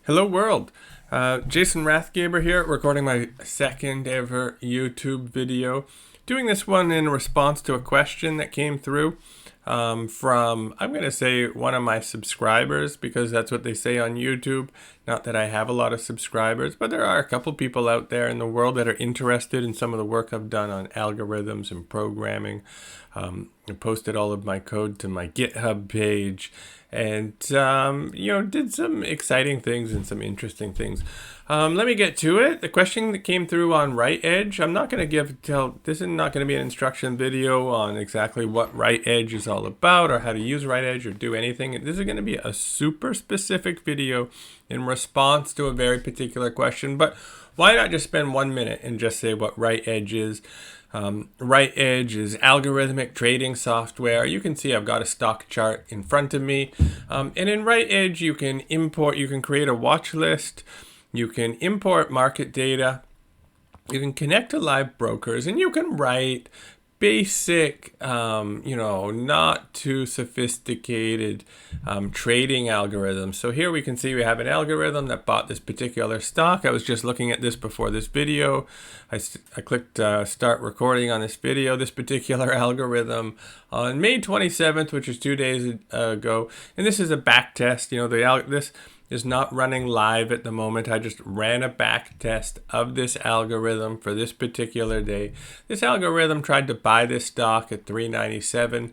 Hello world, Jason Rathgaber here, recording my second ever YouTube video. Doing this one in response to a question that came through from, I'm going to say, one of my subscribers, because that's what they say on YouTube. Not that I have a lot of subscribers, but there are a couple people out there in the world that are interested in some of the work I've done on algorithms and programming. I posted all of my code to my GitHub page and, did some exciting things and some interesting things. Let me get to it. The question that came through on RightEdge, I'm not going to this is not going to be an instruction video on exactly what RightEdge is all about or how to use RightEdge or do anything. This is going to be a super specific video in response to a very particular question, but why not just spend 1 minute and just say what RightEdge is? RightEdge is algorithmic trading software. You can see I've got a stock chart in front of me. And in RightEdge, you can create a watch list, you can import market data, you can connect to live brokers, and you can write basic, not too sophisticated trading algorithms. So here we can see we have an algorithm that bought this particular stock. I was just looking at this before this video. I clicked start recording on this video, this particular algorithm on May 27th, which is 2 days ago. And this is a back test. This is not running live at the moment. I just ran a back test of this algorithm for this particular day. This algorithm tried to buy this stock at $3.97,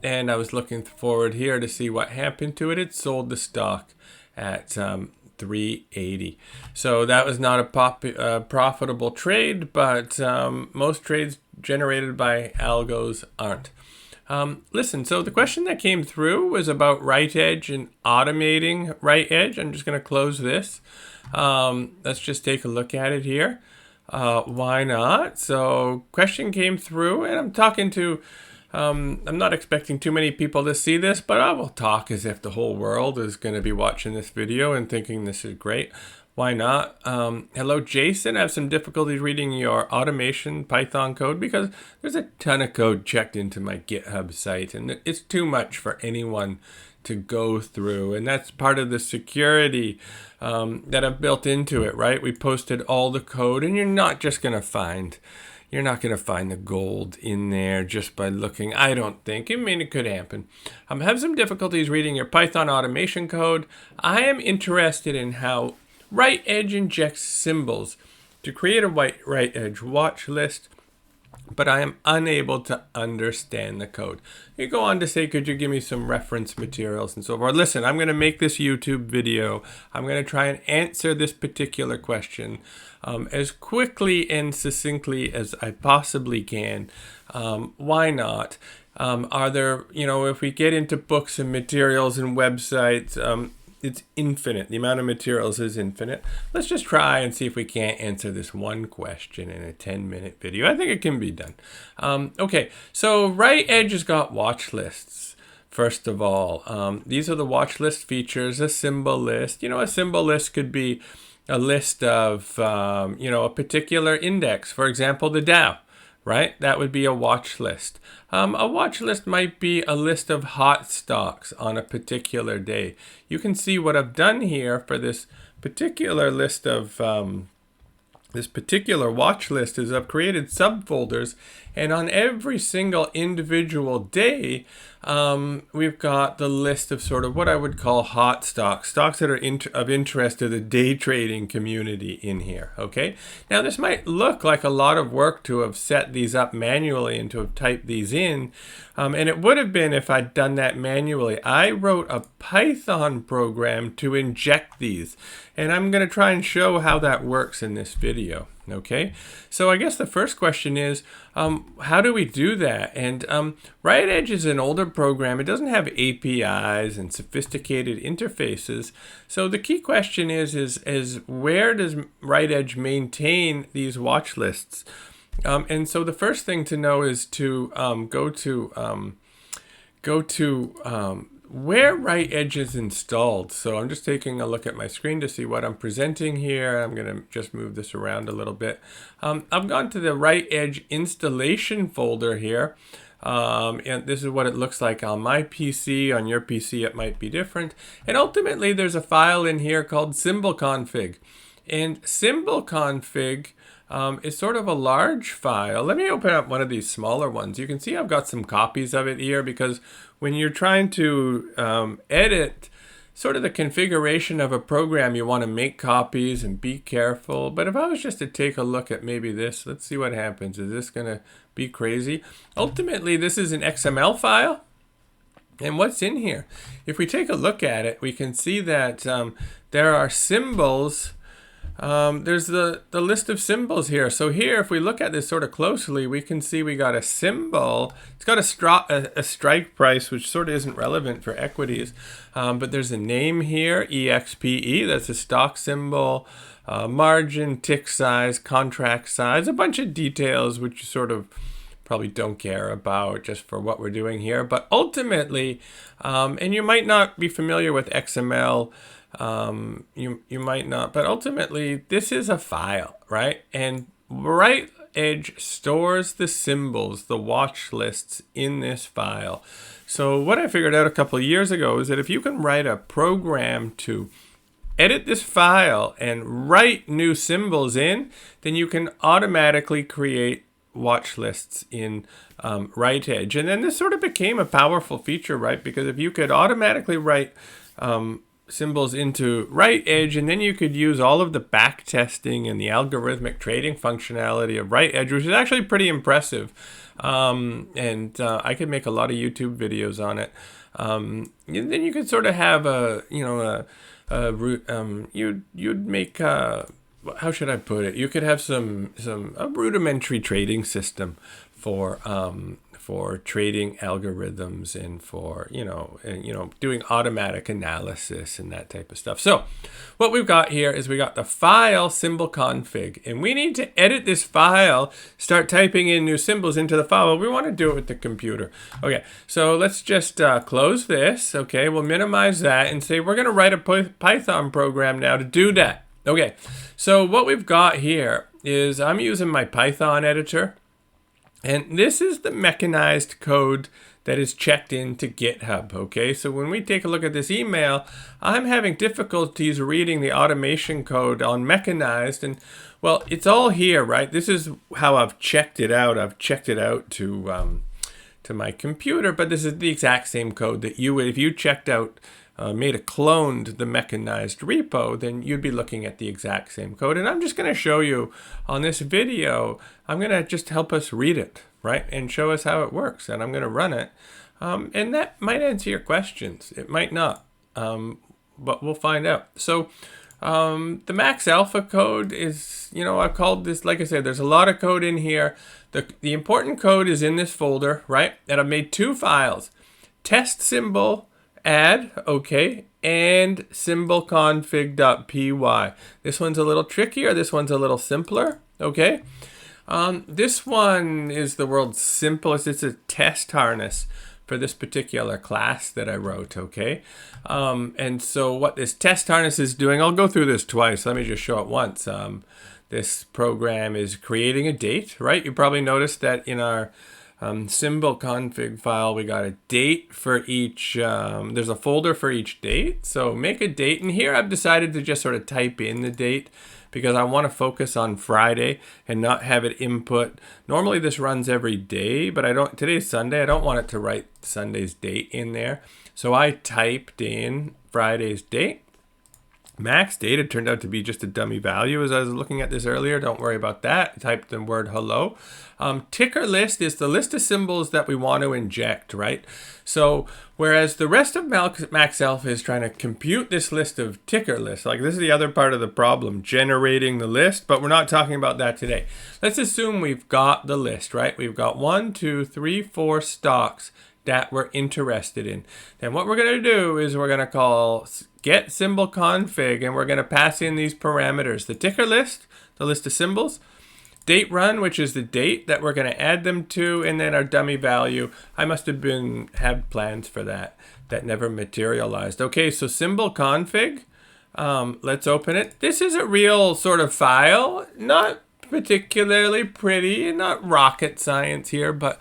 and I was looking forward here to see what happened to it. It sold the stock at $3.80. So that was not a profitable trade, but most trades generated by algos aren't. Listen, so the question that came through was about RightEdge and automating RightEdge. I'm just going to close this. Let's just take a look at it here. Why not? So question came through, and I'm not expecting too many people to see this, but I will talk as if the whole world is going to be watching this video and thinking this is great. Why not? Hello, Jason. I have some difficulty reading your automation Python code because there's a ton of code checked into my GitHub site, and it's too much for anyone to go through. And that's part of the security that I've built into it, right? We posted all the code, and you're not going to find the gold in there just by looking, I don't think. I mean, it could happen. I have some difficulties reading your Python automation code. I am interested in how RightEdge injects symbols to create a RightEdge watch list, but I am unable to understand the code. You go on to say, could you give me some reference materials and so forth? Listen, I'm going to make this YouTube video. I'm going to try and answer this particular question as quickly and succinctly as I possibly can. Why not? If we get into books and materials and websites, it's infinite. The amount of materials is infinite. Let's just try and see if we can't answer this one question in a 10-minute video. I think it can be done. Okay, so RightEdge has got watch lists. First of all, these are the watch list features, a symbol list. A symbol list could be a list of, a particular index. For example, the Dow. Right? That would be a watch list. A watch list might be a list of hot stocks on a particular day. You can see what I've done here for this particular list of this particular watch list is I've created subfolders, and on every single individual day, we've got the list of sort of what I would call hot stocks that are of interest to the day trading community in here, okay? Now, this might look like a lot of work to have set these up manually and to have typed these in, and it would have been if I'd done that manually. I wrote a Python program to inject these, and I'm going to try and show how that works in this video. Okay, so I guess the first question is, how do we do that? And RightEdge is an older program. It doesn't have APIs and sophisticated interfaces. So the key question is where does RightEdge maintain these watch lists? And so the first thing to know is to go to where RightEdge is installed. So I'm just taking a look at my screen to see what I'm presenting here. I'm going to just move this around a little bit. I've gone to the RightEdge installation folder here. And this is what it looks like on my PC. On your PC, it might be different. And ultimately, there's a file in here called symbol config. And symbol config is sort of a large file. Let me open up one of these smaller ones. You can see I've got some copies of it here because when you're trying to edit sort of the configuration of a program, you want to make copies and be careful. But if I was just to take a look at maybe this, let's see what happens. Is this going to be crazy? Ultimately, this is an XML file. And what's in here? If we take a look at it, we can see that there are symbols. There's the list of symbols here. So here, if we look at this sort of closely, we can see we got a symbol. It's got a strike price, which sort of isn't relevant for equities. But there's a name here, EXPE. That's a stock symbol. Margin, tick size, contract size, a bunch of details, which you sort of probably don't care about just for what we're doing here. But ultimately, and you might not be familiar with XML, you might not, but ultimately this is a file, right? And RightEdge stores the symbols, the watch lists in this file. So what I figured out a couple of years ago is that if you can write a program to edit this file and write new symbols in, then you can automatically create watch lists in RightEdge. And then this sort of became a powerful feature, right? Because if you could automatically write symbols into RightEdge, and then you could use all of the back testing and the algorithmic trading functionality of RightEdge, which is actually pretty impressive. And I could make a lot of YouTube videos on it. And then you could sort of have you'd make how should I put it? You could have a rudimentary trading system for trading algorithms and for doing automatic analysis and that type of stuff. So what we've got here is we got the file symbol config, and we need to edit this file, start typing in new symbols into the file. We want to do it with the computer. Okay, so let's just close this. Okay, we'll minimize that and say we're going to write a Python program now to do that. Okay, so what we've got here is I'm using my Python editor, and this is the mechanized code that is checked into GitHub. Okay, so when we take a look at this email, I'm having difficulties reading the automation code on mechanized, and well, it's all here, right? This is how I've checked it out. I've checked it out to my computer, but this is the exact same code that you would, if you checked out cloned the mechanized repo, then you'd be looking at the exact same code. And I'm just going to show you on this video, I'm going to just help us read it, right? And show us how it works. And I'm going to run it. And that might answer your questions. It might not, but we'll find out. So the max alpha code is, I've called this, like I said, there's a lot of code in here. The important code is in this folder, right? And I've made two files, test symbol add, okay, and symbol config.py. This one's a little trickier. This one's a little simpler, okay. This one is the world's simplest. It's a test harness for this particular class that I wrote, okay. And so what this test harness is doing, I'll go through this twice. Let me just show it once. This program is creating a date, right? You probably noticed that in our symbol config file, we got a date for each, there's a folder for each date. So make a date, and here I've decided to just sort of type in the date because I want to focus on Friday and not have it input. Normally this runs every day, but today's Sunday, I don't want it to write Sunday's date in there. So I typed in Friday's date. Max data turned out to be just a dummy value as I was looking at this earlier. Don't worry about that. I typed the word hello. Ticker list is the list of symbols that we want to inject, right? So whereas the rest of max alpha is trying to compute this list of ticker lists, like this is the other part of the problem, generating the list, but we're not talking about that today. Let's assume we've got the list, right? We've got 1, 2, 3, 4 stocks that we're interested in. Then what we're going to do is we're going to call get symbol config, and we're going to pass in these parameters: the ticker list, the list of symbols, date run, which is the date that we're going to add them to, and then our dummy value. I must have had plans for that never materialized. Okay, so symbol config, let's open it. This is a real sort of file, not particularly pretty, not rocket science here, but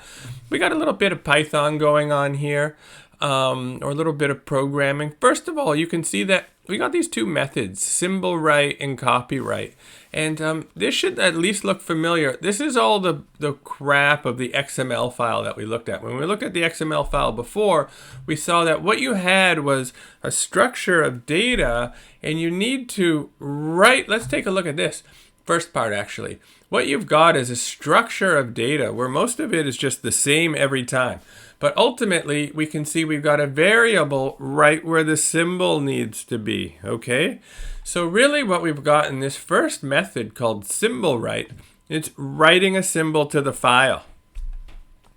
we got a little bit of Python going on here, or a little bit of programming. First of all, you can see that we got these two methods, symbol write and copyright. And this should at least look familiar. This is all the crap of the XML file that we looked at. When we looked at the XML file before, we saw that what you had was a structure of data, and you need to write. Let's take a look at this first part actually. What you've got is a structure of data where most of it is just the same every time. But ultimately, we can see we've got a variable right where the symbol needs to be, okay? So really what we've got in this first method called symbol write, it's writing a symbol to the file,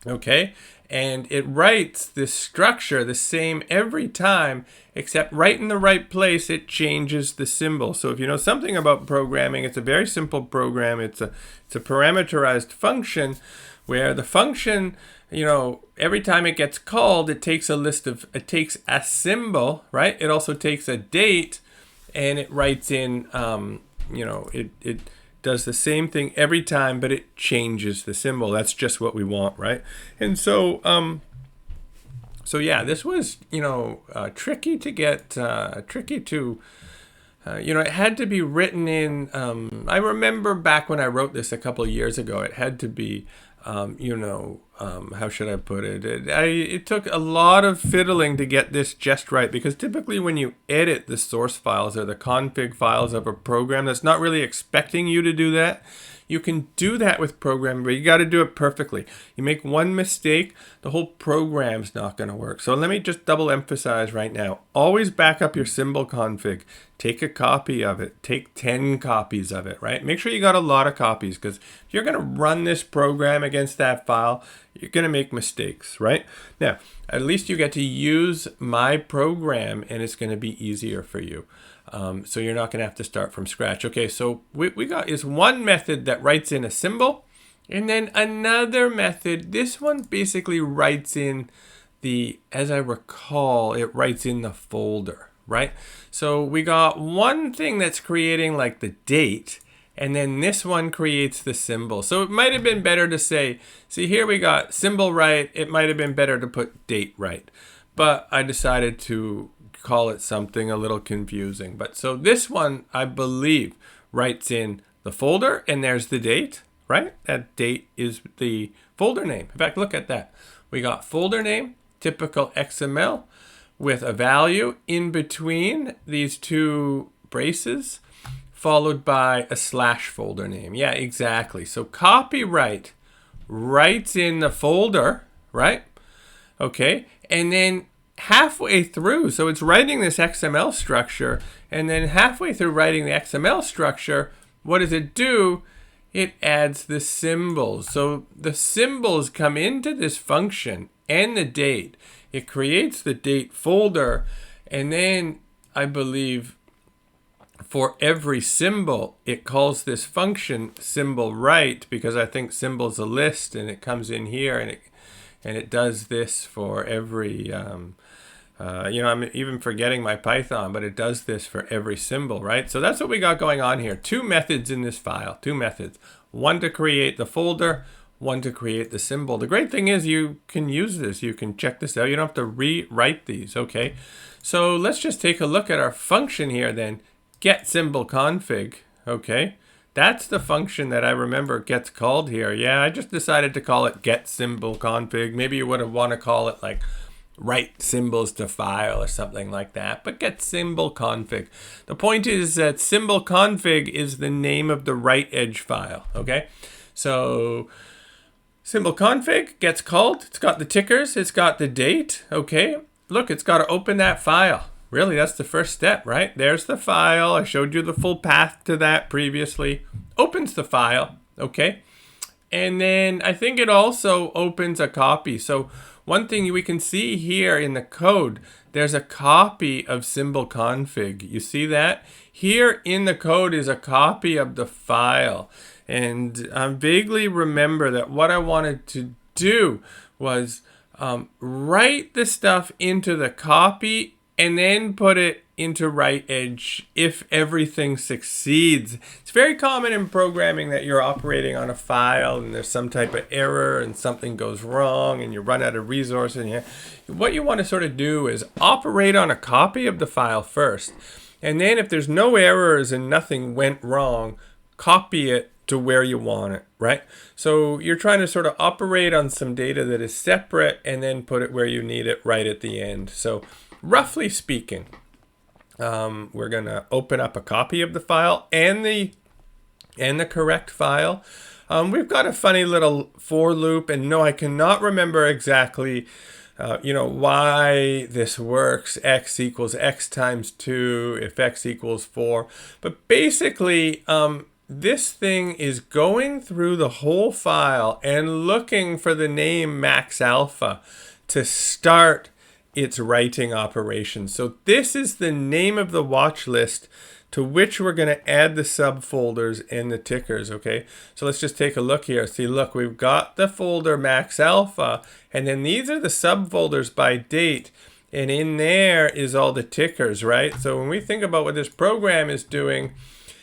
okay? And it writes this structure the same every time, except right in the right place, it changes the symbol. So if you know something about programming, it's a very simple program. It's a parameterized function where the function, you know, every time it gets called, it takes it takes a symbol, right? It also takes a date, and it writes in, you know, it does the same thing every time, but it changes the symbol. That's just what we want, right? And so, so yeah, this was, you know, tricky to get, you know, it had to be written in, I remember back when I wrote this a couple of years ago, it had to be, you know, how should I put it? It took a lot of fiddling to get this just right, because typically when you edit the source files or the config files of a program that's not really expecting you to do that, you can do that with programming, but you got to do it perfectly. You make one mistake, the whole program's not going to work. So let me just double emphasize right now. Always back up your symbol config. Take a copy of it. Take 10 copies of it, right? Make sure you got a lot of copies, because if you're going to run this program against that file, you're going to make mistakes, right? Now, at least you get to use my program, and it's going to be easier for you. So you're not going to have to start from scratch. Okay, so we got is one method that writes in a symbol, and then another method. This one basically writes in the, as I recall, it writes in the folder, right? So we got one thing that's creating like the date, and then this one creates the symbol. So it might have been better to say, see here we got symbol write. It might have been better to put date write, but I decided to call it something a little confusing. But so this one, I believe, writes in the folder, and there's the date, right? That date is the folder name. In fact, look at that. We got folder name, typical XML, with a value in between these two braces, followed by a slash folder name. Yeah, exactly. So copyright writes in the folder, right? Okay, and then halfway through, so it's writing this XML structure, and then halfway through writing the XML structure, what does it do? It adds the symbols. So the symbols come into this function and the date. It creates the date folder, and then I believe for every symbol, it calls this function symbol write, because I think symbol's a list, and it comes in here, and it does this for every, you know, I'm even forgetting my Python, but it does this for every symbol, right? So that's what we got going on here. Two methods in this file, two methods. One to create the folder, one to create the symbol. The great thing is you can use this. You can check this out. You don't have to rewrite these, okay? So let's just take a look at our function here then. Get symbol config, okay? That's the function that I remember gets called here. Yeah, I just decided to call it get symbol config. Maybe you would have want to call it like write symbols to file or something like that, but get symbol config. The point is that symbol config is the name of the RightEdge file, okay? So symbol config gets called. It's got the tickers. It's got the date, okay? Look, it's got to open that file. Really, that's the first step, right? There's the file. I showed you the full path to that previously. Opens the file, okay? And then I think it also opens a copy. So one thing we can see here in the code, there's a copy of symbol config. You see that? Here in the code is a copy of the file. And I vaguely remember that what I wanted to do was write the stuff into the copy and then put it into RightEdge if everything succeeds. It's very common in programming that you're operating on a file and there's some type of error and something goes wrong and you run out of resources. And what you want to sort of do is operate on a copy of the file first. And then if there's no errors and nothing went wrong, copy it to where you want it, right? So you're trying to sort of operate on some data that is separate and then put it where you need it right at the end. So roughly speaking, we're going to open up a copy of the file and the correct file. We've got a funny little for loop, and no, I cannot remember exactly why this works. X equals X times 2 if X equals 4. But basically, this thing is going through the whole file and looking for the name max alpha to start its writing operation. So this is the name of the watch list to which we're going to add the subfolders and the tickers, okay? So let's just take a look here. See, look, we've got the folder max alpha, and then these are the subfolders by date, and in there is all the tickers, right? So when we think about what this program is doing,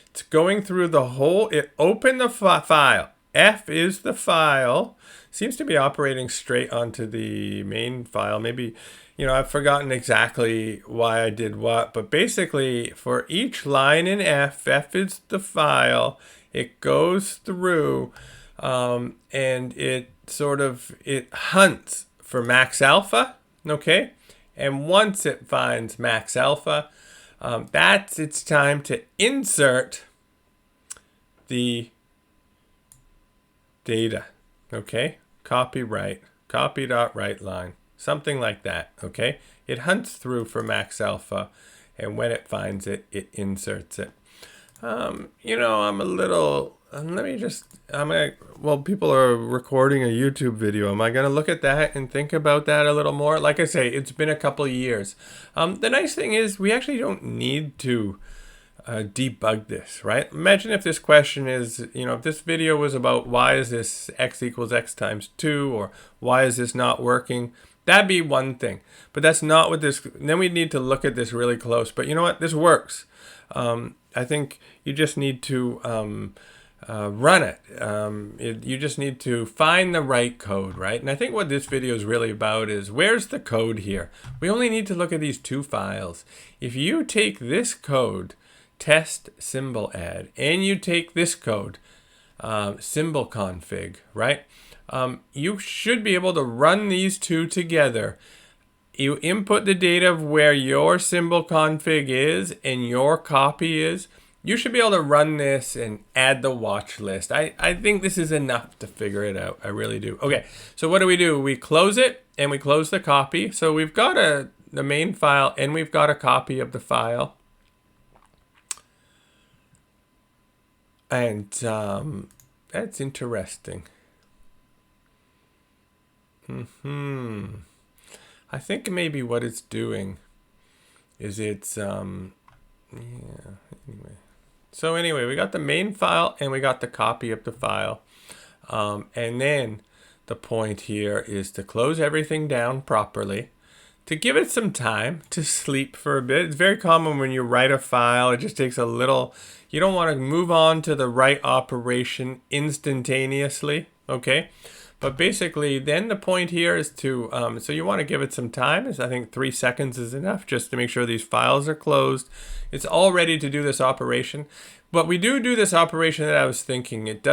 it's going through the whole, it opened the file. F is the file. Seems to be operating straight onto the main file. Maybe, I've forgotten exactly why I did what, but basically for each line in F is the file. It goes through and it hunts for max alpha, okay? And once it finds max alpha, that's its time to insert the data, okay? Copy.write line, something like that, okay? It hunts through for max alpha, and when it finds it, it inserts it. People are recording a YouTube video. Am I going to look at that and think about that a little more? Like I say, it's been a couple of years. The nice thing is we actually don't need to debug this, right? Imagine if this question is, if this video was about why is this X equals X times 2, or why is this not working? That'd be one thing, but that's not what this, then we need to look at this really close. But you know what? This works. I think you just need to run it. You just need to find the right code, right? And I think what this video is really about is where's the code here? We only need to look at these two files. If you take this code, test symbol add, and you take this code, symbol config, right? You should be able to run these two together. You input the data of where your symbol config is and your copy is. You should be able to run this and add the watch list. I think this is enough to figure it out. I really do. Okay, so what do? We close it and we close the copy. So we've got the main file and we've got a copy of the file. And that's interesting. I think maybe what it's doing is it's anyway. So anyway, we got the main file and we got the copy of the file. And then the point here is to close everything down properly, to give it some time to sleep for a bit. It's very common when you write a file, it just takes a little, you don't want to move on to the right operation instantaneously, okay? But basically, then the point here is to, so you want to give it some time. I think 3 seconds is enough just to make sure these files are closed. It's all ready to do this operation. But we do this operation that I was thinking. It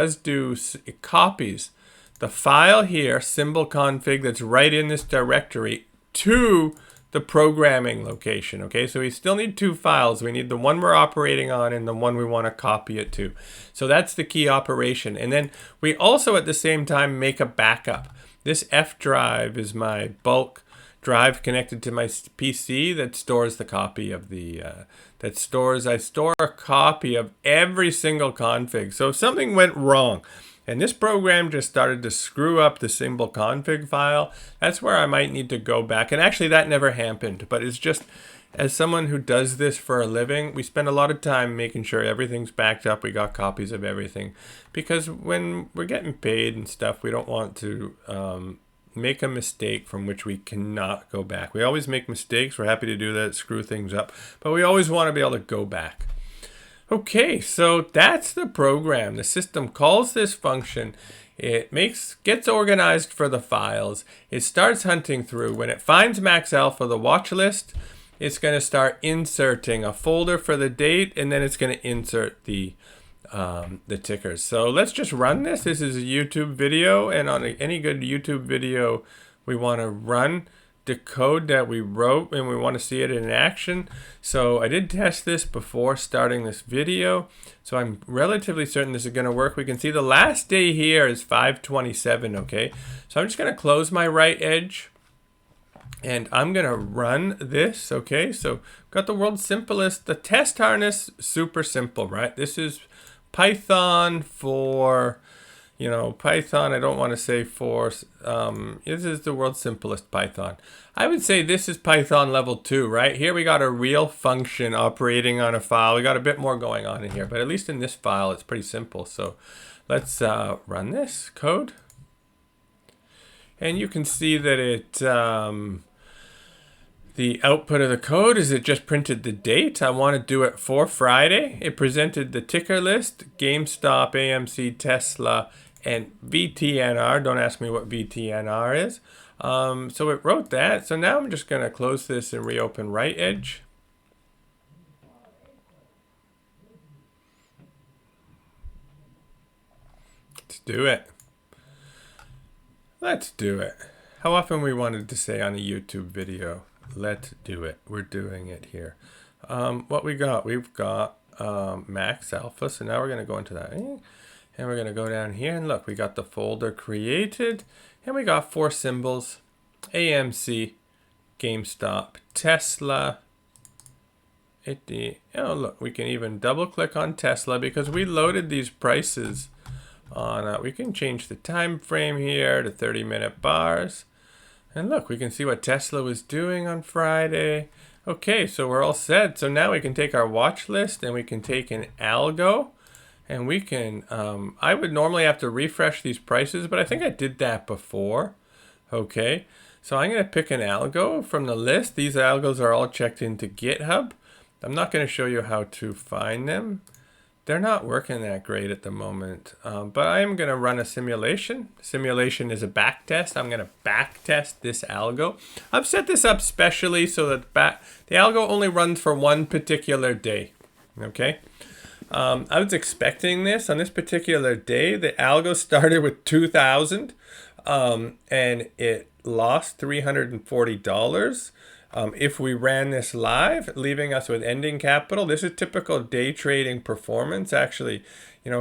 copies the file here, symbol config, that's right in this directory, to the programming location, okay? So we still need two files. We need the one we're operating on and the one we want to copy it to. So that's the key operation. And then we also at the same time make a backup. This F drive is my bulk drive connected to my PC that stores the copy of the, I store a copy of every single config. So if something went wrong, and this program just started to screw up the symbol config file, that's where I might need to go back. And actually that never happened, but it's just, as someone who does this for a living, we spend a lot of time making sure everything's backed up. We got copies of everything. Because when we're getting paid and stuff, we don't want to make a mistake from which we cannot go back. We always make mistakes. We're happy to do that, screw things up, but we always want to be able to go back. Okay, so that's the program. The system calls this function. It gets organized for the files. It starts hunting through. When it finds max alpha, the watch list, it's going to start inserting a folder for the date, and then it's going to insert the tickers. So let's just run this. This is a YouTube video, and on any good YouTube video, we want to run the code that we wrote, and we want to see it in action. So I did test this before starting this video, so I'm relatively certain this is going to work. We can see the last day here is 5/27. Okay, so I'm just going to close my RightEdge, and I'm going to run this. Okay, so got the world's simplest, the test harness, super simple, right? This is Python for, Python, I don't want to say for, this is the world's simplest Python. I would say this is Python level 2, right? Here we got a real function operating on a file. We got a bit more going on in here, but at least in this file, it's pretty simple. So let's run this code. And you can see that it, the output of the code is it just printed the date. I want to do it for Friday. It presented the ticker list, GameStop, AMC, Tesla, and VTNR. Don't ask me what VTNR is. So it wrote that. So now I'm just going to close this and reopen RightEdge. Let's do it. Let's do it. How often we wanted to say on a YouTube video, let's do it. We're doing it here. What we got? We've got max alpha. So now we're going to go into that. And we're going to go down here. And look, we got the folder created. And we got 4 symbols. AMC, GameStop, Tesla. Oh, look, we can even double click on Tesla because we loaded these prices on. We can change the time frame here to 30-minute bars. And look, we can see what Tesla was doing on Friday. Okay, so we're all set. So now we can take our watch list and we can take an algo, and we can, I would normally have to refresh these prices, but I think I did that before. Okay, so I'm going to pick an algo from the list. These algos are all checked into GitHub. I'm not going to show you how to find them. They're not working that great at the moment, but I am going to run a simulation. Simulation is a back test. I'm going to back test this algo. I've set this up specially so that the algo only runs for one particular day. Okay. I was expecting this on this particular day. The algo started with 2,000, and it lost $340. If we ran this live, leaving us with ending capital, this is typical day trading performance. Actually,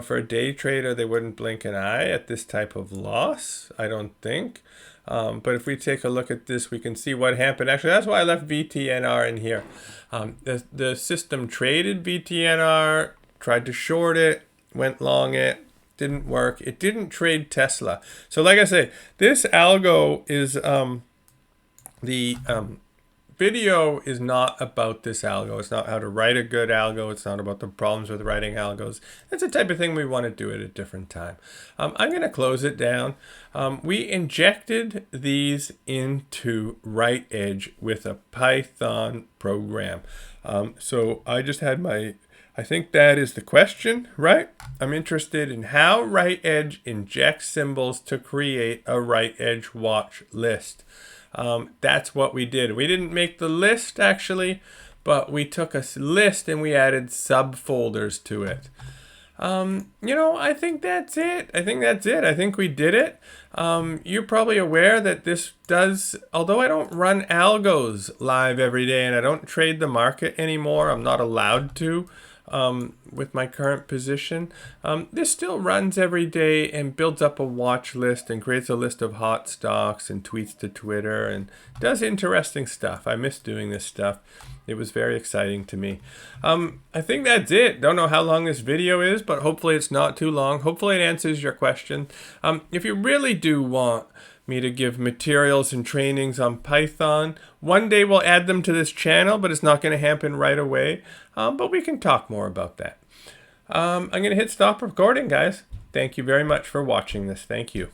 for a day trader, they wouldn't blink an eye at this type of loss, I don't think. But if we take a look at this, we can see what happened. Actually, that's why I left VTNR in here. The system traded VTNR, tried to short it, went long it, didn't work. It didn't trade Tesla. So like I say, this algo is the video is not about this algo. It's not how to write a good algo. It's not about the problems with writing algos. That's the type of thing we want to do at a different time. I'm going to close it down. We injected these into RightEdge with a Python program. So I just had I think that is the question, right? I'm interested in how RightEdge injects symbols to create a RightEdge watch list. That's what we did. We didn't make the list actually, but we took a list and we added subfolders to it. I think that's it. I think we did it. You're probably aware that this does, although I don't run algos live every day and I don't trade the market anymore, I'm not allowed to. With my current position, this still runs every day and builds up a watch list and creates a list of hot stocks and tweets to Twitter and does interesting stuff. I miss doing this stuff. It was very exciting to me. I think that's it. Don't know how long this video is, but hopefully it's not too long. Hopefully it answers your question. If you really do want me to give materials and trainings on Python, one day we'll add them to this channel, but it's not going to happen right away. But we can talk more about that. I'm going to hit stop recording, guys. Thank you very much for watching this. Thank you.